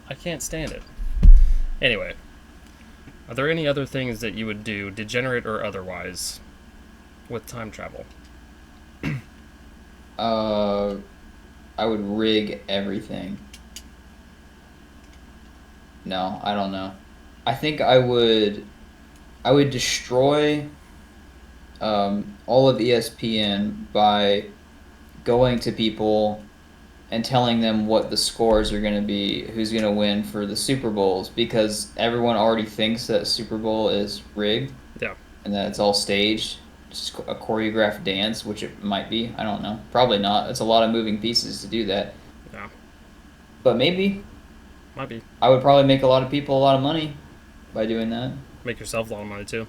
I can't stand it. Anyway, are there any other things that you would do, degenerate or otherwise, with time travel? I would rig everything. No, I don't know. I think I would destroy all of ESPN by going to people and telling them what the scores are going to be, who's going to win for the Super Bowls, because everyone already thinks that Super Bowl is rigged. Yeah. And that it's all staged, just a choreographed dance, which it might be. I don't know. Probably not. It's a lot of moving pieces to do that. Yeah. But maybe. Might be. I would probably make a lot of people a lot of money by doing that. Make yourself a lot of money, too.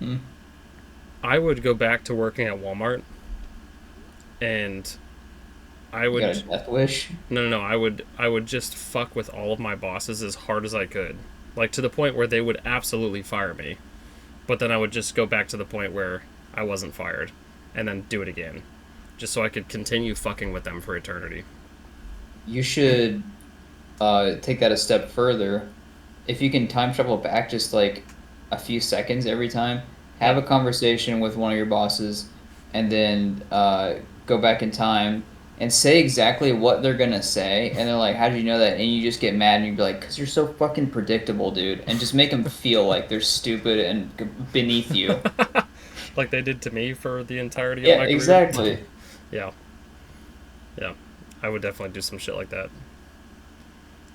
Hmm. I would go back to working at Walmart, and I would... You got a death wish? No. I would just fuck with all of my bosses as hard as I could. Like, to the point where they would absolutely fire me. But then I would just go back to the point where I wasn't fired, and then do it again. Just so I could continue fucking with them for eternity. You should take that a step further. If you can time travel back just like a few seconds every time, have a conversation with one of your bosses, and then go back in time and say exactly what they're gonna say, and they're like, "How did you know that?" And you just get mad and you'd be like, "Cause you're so fucking predictable, dude," and just make them feel like they're stupid and beneath you. Like they did to me for the entirety of Yeah, my career. exactly. Yeah. I would definitely do some shit like that.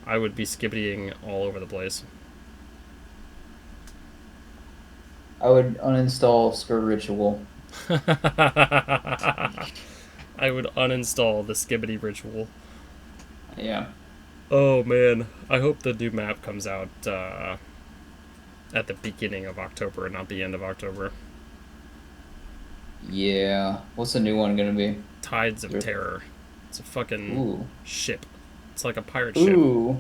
I would be skibbitying all over the place. I would uninstall Skur Ritual. I would uninstall the skibbity ritual. Yeah. Oh man, I hope the new map comes out at the beginning of October and not the end of October. Yeah. What's the new one gonna be? Tides of Terror. It's a fucking ship. It's like a pirate ship. Ooh.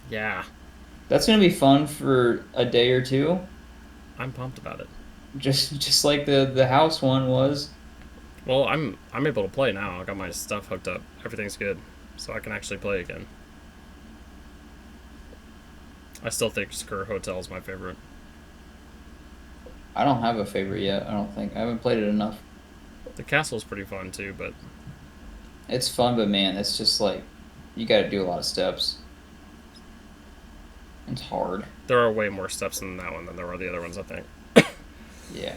Yeah. That's gonna be fun for a day or two. I'm pumped about it. Just like the house one was. Well, I'm able to play now. I got my stuff hooked up. Everything's good. So I can actually play again. I still think Skur Hotel is my favorite. I don't have a favorite yet, I don't think. I haven't played it enough. The castle's pretty fun too, but It's fun, but man, it's just like you gotta do a lot of steps. It's hard. there are way more steps in that one than there are the other ones, I think. Yeah.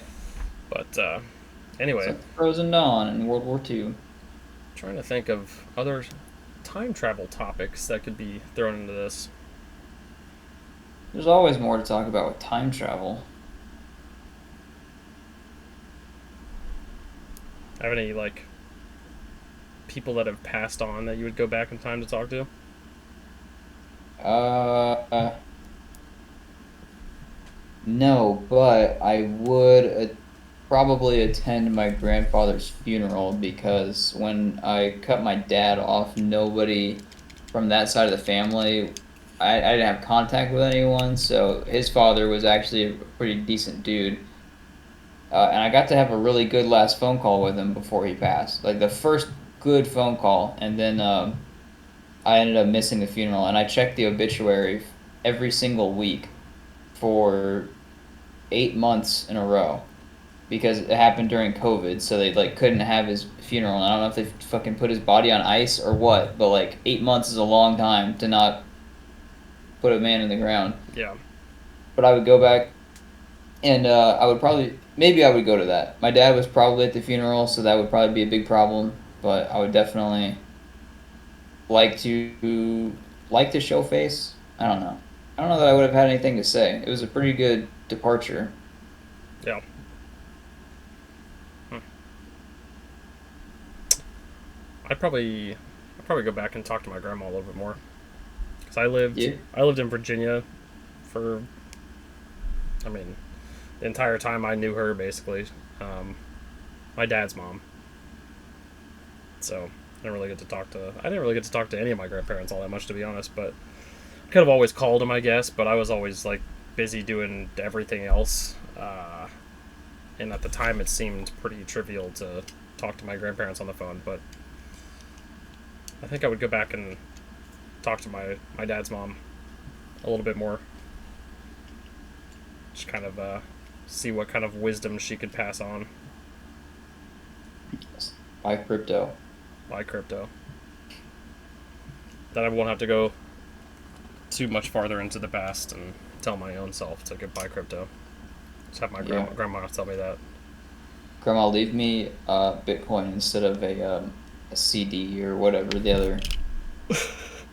But anyway, It's like Frozen Dawn in World War II. trying to think of other time travel topics that could be thrown into this. There's always more to talk about with time travel. Have any like people that have passed on that you would go back in time to talk to? No, but I would probably attend my grandfather's funeral because when I cut my dad off, nobody from that side of the family, I didn't have contact with anyone, so his father was actually a pretty decent dude. And I got to have a really good last phone call with him before he passed. Like the first good phone call, and then I ended up missing the funeral, and I checked the obituary every single week for 8 months in a row because it happened during COVID, so they like couldn't have his funeral. And I don't know if they fucking put his body on ice or what, but like 8 months is a long time to not put a man in the ground. Yeah. But I would go back, and I would maybe I would go to that. My dad was probably at the funeral, so that would probably be a big problem. But I would definitely like to show face. I don't know. I don't know that I would have had anything to say. It was a pretty good departure. Yeah. I'd probably go back and talk to my grandma a little bit more, because I lived in Virginia for, I mean, the entire time I knew her, basically. My dad's mom. So I didn't really get to talk to any of my grandparents all that much, to be honest. But I could have always called them, I guess. But I was always like busy doing everything else, and at the time it seemed pretty trivial to talk to my grandparents on the phone. But I think I would go back and talk to my dad's mom a little bit more. Just kind of see what kind of wisdom she could pass on. Buy crypto. Then I won't have to go too much farther into the past and tell my own self to buy crypto. Just have my grandma tell me that. Grandma, leave me Bitcoin instead of a CD or whatever the other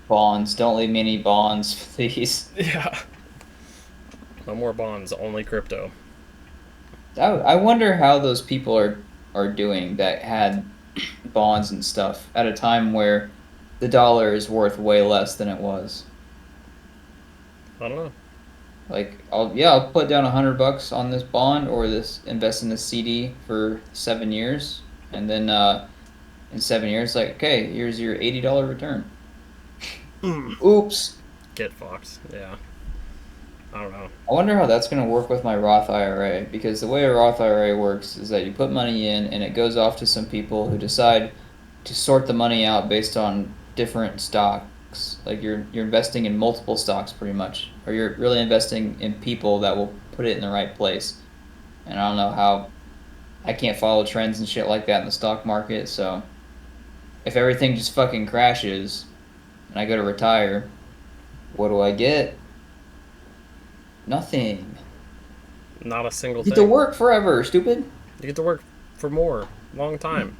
bonds. Don't leave me any bonds, please. Yeah. No more bonds, only crypto. I wonder how those people are doing that had bonds and stuff at a time where the dollar is worth way less than it was. I don't know. Like, I'll put down $100 on this bond or invest in this CD for 7 years, and then in 7 years, like, okay, here's your $80 return. Oops. Get fucked. Yeah. I don't know. I wonder how that's going to work with my Roth IRA, because the way a Roth IRA works is that you put money in and it goes off to some people who decide to sort the money out based on different stocks. Like you're investing in multiple stocks pretty much, or you're really investing in people that will put it in the right place. And I don't know how, I can't follow trends and shit like that in the stock market, so if everything just fucking crashes and I go to retire, what do I get? Nothing. Not a single thing. You get to work forever, stupid. You get to work for more. Long time.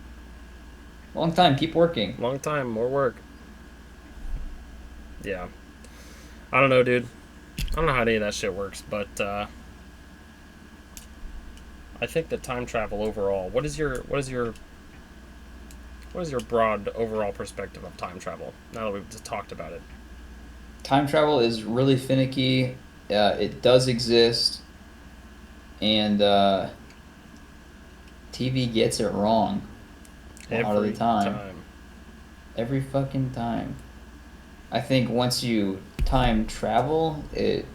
Long time. Keep working. Long time. More work. Yeah. I don't know, dude. I don't know how any of that shit works, but I think that time travel overall. What is your broad overall perspective of time travel? Now that we've just talked about it. Time travel is really finicky. It does exist, and TV gets it wrong a lot of the time. Every fucking time. I think once you time travel, it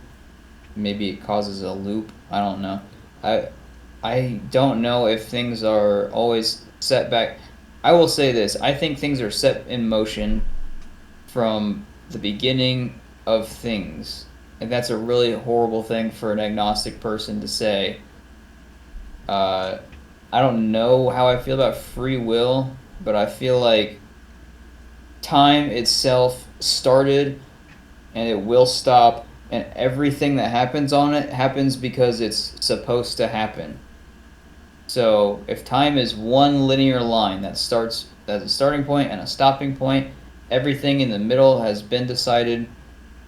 causes a loop. I don't know. I don't know if things are always set back. I will say this. I think things are set in motion from the beginning of things. And that's a really horrible thing for an agnostic person to say. I don't know how I feel about free will, but I feel like time itself started and it will stop, and everything that happens on it happens because it's supposed to happen. So if time is one linear line that starts as a starting point and a stopping point, everything in the middle has been decided.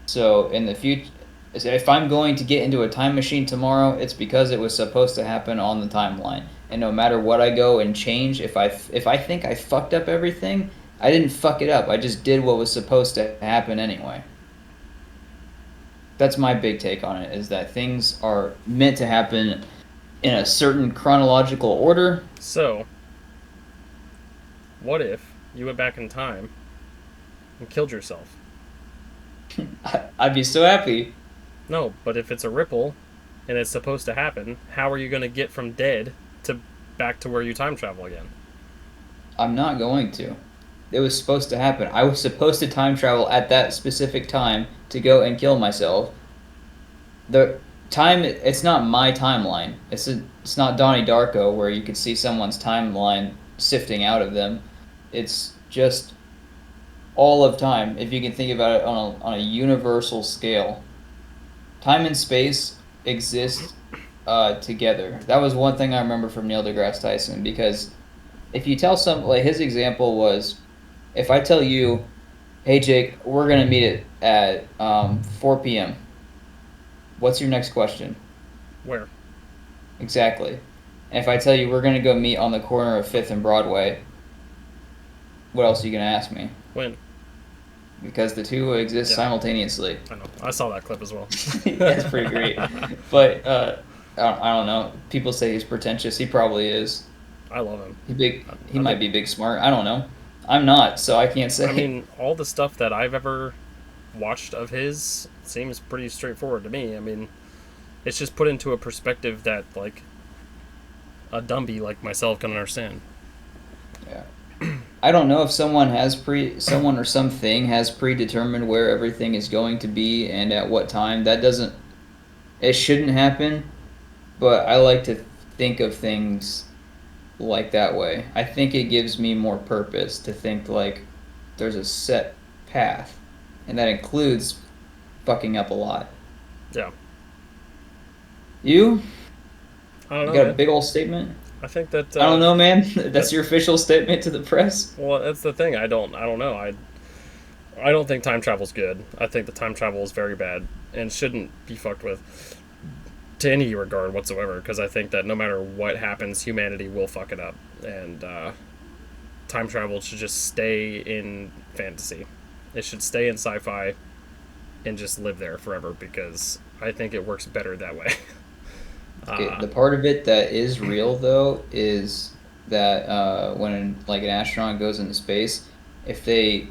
So in the future, if I'm going to get into a time machine tomorrow, it's because it was supposed to happen on the timeline. And no matter what I go and change, if I think I fucked up everything, I didn't fuck it up. I just did what was supposed to happen anyway. That's my big take on it, is that things are meant to happen in a certain chronological order. So, what if you went back in time and killed yourself? I'd be so happy. No, but if it's a ripple and it's supposed to happen, how are you going to get from dead to back to where you time travel again? I'm not going to. It was supposed to happen. I was supposed to time travel at that specific time to go and kill myself. The time, it's not my timeline. It's not Donnie Darko where you could see someone's timeline sifting out of them. It's just all of time, if you can think about it on a universal scale, time and space exist together. That was one thing I remember from Neil deGrasse Tyson, because if you tell like his example was, if I tell you, hey Jake, we're gonna meet at 4 p.m. What's your next question? Where? Exactly. And if I tell you we're gonna go meet on the corner of 5th and Broadway, what else are you gonna ask me? When? Because the two exist simultaneously. I know. I saw that clip as well. That's pretty great. But I don't know. People say he's pretentious. He probably is. I love him. He might be big smart. I don't know. I'm not, so I can't say. I mean, all the stuff that I've ever watched of his seems pretty straightforward to me. I mean, it's just put into a perspective that, like, a dumby like myself can understand. Yeah. I don't know if someone or something has predetermined where everything is going to be and at what time. It shouldn't happen, but I like to think of things like that way. I think it gives me more purpose to think like there's a set path, and that includes fucking up a lot. Yeah. You? I don't know. You got a big old statement? I think that I don't know, man. That's your official statement to the press. Well, that's the thing. I don't know. I don't think time travel's good. I think the time travel is very bad and shouldn't be fucked with to any regard whatsoever. Because I think that no matter what happens, humanity will fuck it up, and time travel should just stay in fantasy. It should stay in sci-fi and just live there forever, because I think it works better that way. Okay, the part of it that is real, though, is that when like an astronaut goes into space, if they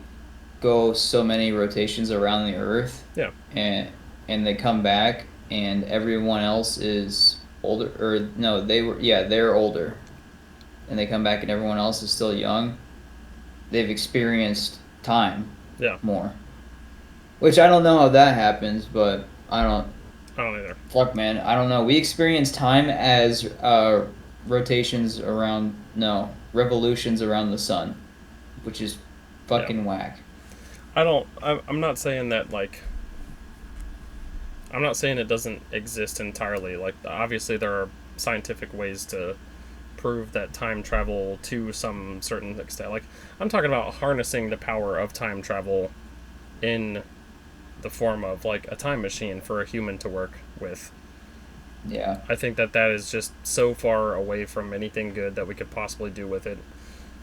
go so many rotations around the Earth, yeah, and they come back and everyone else is older, or no, they're older, and they come back and everyone else is still young, they've experienced time more. Which I don't know how that happens, but I don't either. Fuck, man. I don't know. We experience time as revolutions around the sun, which is fucking whack. I'm not saying that, like, I'm not saying it doesn't exist entirely. Like, obviously there are scientific ways to prove that time travel to some certain extent. Like, I'm talking about harnessing the power of time travel in the form of, like, a time machine for a human to work with. Yeah. I think that is just so far away from anything good that we could possibly do with it,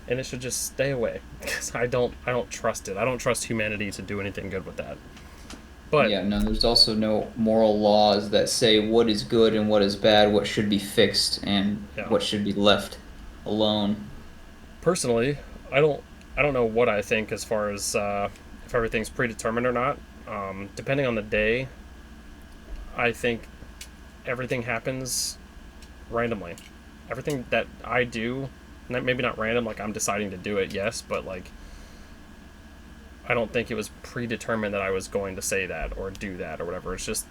and it should just stay away, because I don't trust it. I don't trust humanity to do anything good with that. But yeah, no, there's also no moral laws that say what is good and what is bad, what should be fixed and what should be left alone. Personally, I don't know what I think as far as if everything's predetermined or not. Depending on the day, I think everything happens randomly. Everything that I do, maybe not random, like I'm deciding to do it, yes, but like I don't think it was predetermined that I was going to say that or do that or whatever. It's just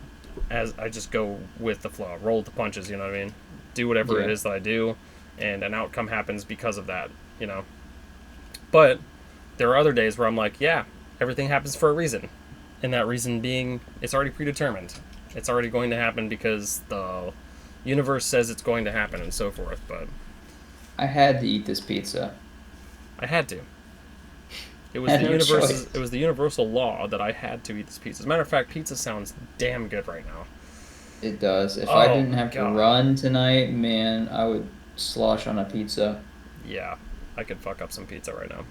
as I just go with the flow, roll with the punches, you know what I mean? Do whatever it is that I do, and an outcome happens because of that, you know? But there are other days where I'm like, yeah, everything happens for a reason. And that reason being, it's already predetermined. It's already going to happen because the universe says it's going to happen and so forth. But I had to eat this pizza. I had to. It was the universal law that I had to eat this pizza. As a matter of fact, pizza sounds damn good right now. It does. If I didn't have to run tonight, man, I would slosh on a pizza. Yeah, I could fuck up some pizza right now.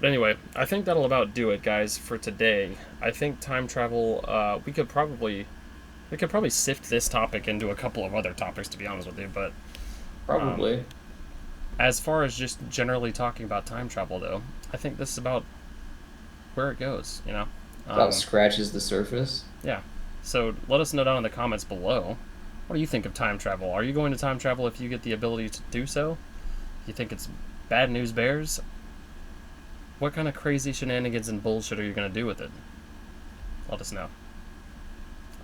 But anyway, I think that'll about do it, guys, for today. I think time travel, we could probably sift this topic into a couple of other topics, to be honest with you, but probably. As far as just generally talking about time travel, though, I think this is about where it goes, you know? About scratches the surface? Yeah. So let us know down in the comments below. What do you think of time travel? Are you going to time travel if you get the ability to do so? You think it's bad news bears? What kind of crazy shenanigans and bullshit are you going to do with it? Let us know.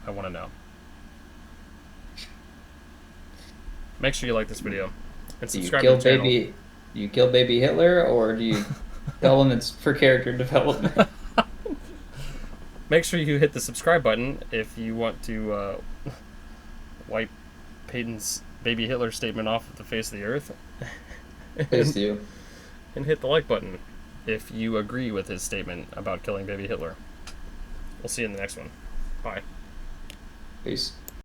I want to know. Make sure you like this video and subscribe to the channel. Do you kill baby Hitler, or do you Tell them it's for character development. Make sure you hit the subscribe button if you want to wipe Peyton's baby Hitler statement off of the face of the earth. Please do. And hit the like button if you agree with his statement about killing baby Hitler. We'll see you in the next one. Bye. Peace.